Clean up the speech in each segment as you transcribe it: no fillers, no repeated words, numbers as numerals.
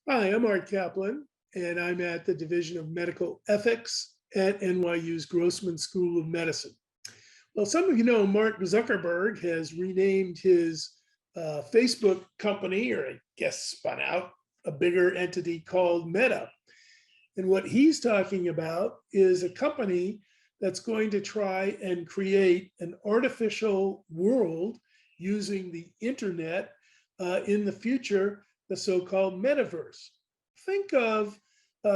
Hi, I'm Art Kaplan, and I'm at the Division of Medical Ethics at NYU's Grossman School of Medicine. Well, some of you know Mark Zuckerberg has renamed his Facebook company, or I guess spun out a bigger entity called Meta. And what he's talking about is a company that's going to try and create an artificial world using the internet in the future, the so-called metaverse. Think of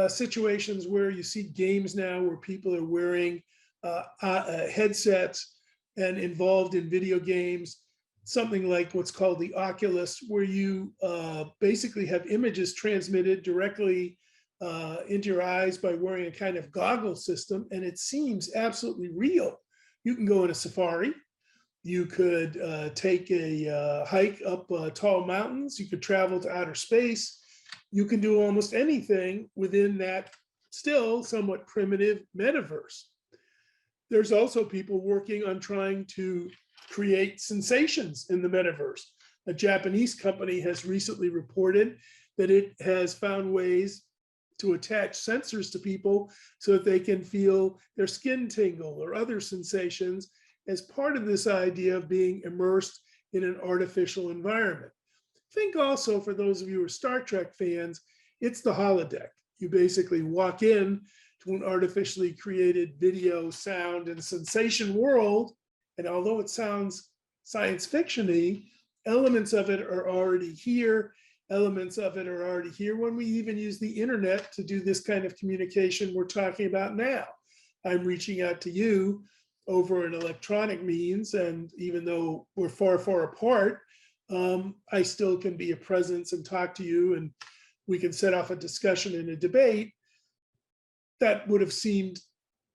situations where you see games now where people are wearing headsets and involved in video games, something like what's called the Oculus, where you basically have images transmitted directly into your eyes by wearing a kind of goggle system, and it seems absolutely real. You can go on a safari. You could take a hike up tall mountains. You could travel to outer space. You can do almost anything within that still somewhat primitive metaverse. There's also people working on trying to create sensations in the metaverse. A Japanese company has recently reported that it has found ways to attach sensors to people so that they can feel their skin tingle or other sensations as part of this idea of being immersed in an artificial environment. Think also, for those of you who are Star Trek fans, it's the holodeck. You basically walk in to an artificially created video, sound, and sensation world, and although it sounds science fiction-y, elements of it are already here. Elements of it are already here when we even use the internet to do this kind of communication we're talking about now. I'm reaching out to you over an electronic means, and even though we're far, far apart, I still can be a presence and talk to you, and we can set off a discussion and a debate that would have seemed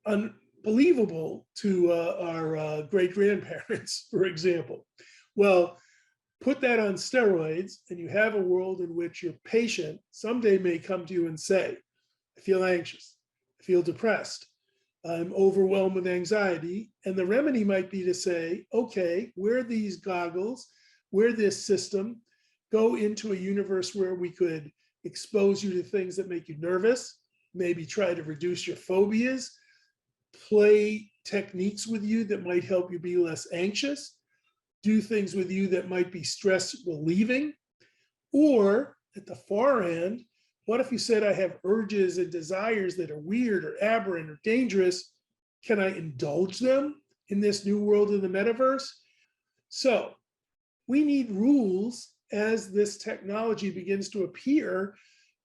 unbelievable to our great-grandparents, for example. Well, put that on steroids, and you have a world in which your patient someday may come to you and say, I feel anxious, I feel depressed, I'm overwhelmed with anxiety. And the remedy might be to say, okay, wear these goggles, wear this system, go into a universe where we could expose you to things that make you nervous, maybe try to reduce your phobias, play techniques with you that might help you be less anxious, do things with you that might be stress relieving. Or at the far end, what if you said, I have urges and desires that are weird or aberrant or dangerous? Can I indulge them in this new world in the metaverse? So we need rules as this technology begins to appear,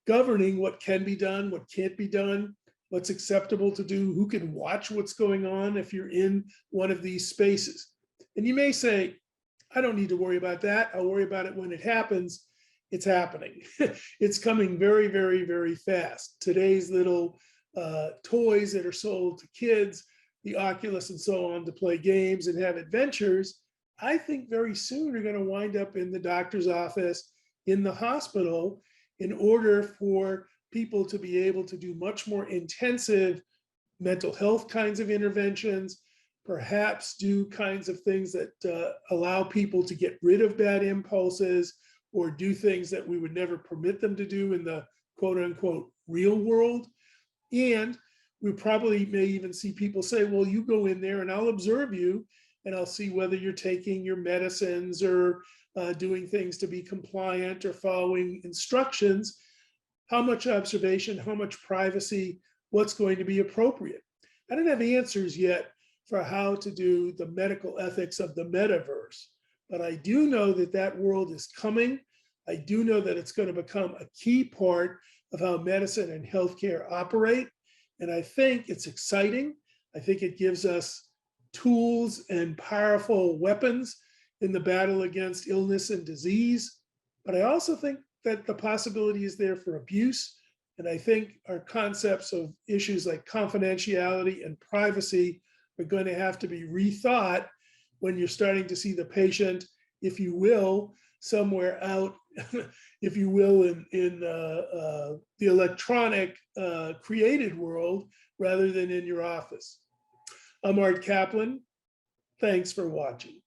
governing what can be done, what can't be done, what's acceptable to do, who can watch what's going on if you're in one of these spaces. And you may say, I don't need to worry about that. I'll worry about it when it happens. It's happening. It's coming very, very, very fast. Today's little toys that are sold to kids, the Oculus and so on, to play games and have adventures, I think very soon are going to wind up in the doctor's office, in the hospital, in order for people to be able to do much more intensive mental health kinds of interventions, perhaps do kinds of things that allow people to get rid of bad impulses, or do things that we would never permit them to do in the quote unquote real world. And we probably may even see people say, well, you go in there and I'll observe you and I'll see whether you're taking your medicines or doing things to be compliant or following instructions. How much observation, how much privacy, what's going to be appropriate? I don't have answers yet for how to do the medical ethics of the metaverse. But I do know that that world is coming. I do know that it's going to become a key part of how medicine and healthcare operate. And I think it's exciting. I think it gives us tools and powerful weapons in the battle against illness and disease. But I also think that the possibility is there for abuse. And I think our concepts of issues like confidentiality and privacy are going to have to be rethought when you're starting to see the patient, if you will, somewhere out, if you will, in the electronic created world rather than in your office. I'm Art Kaplan. Thanks for watching.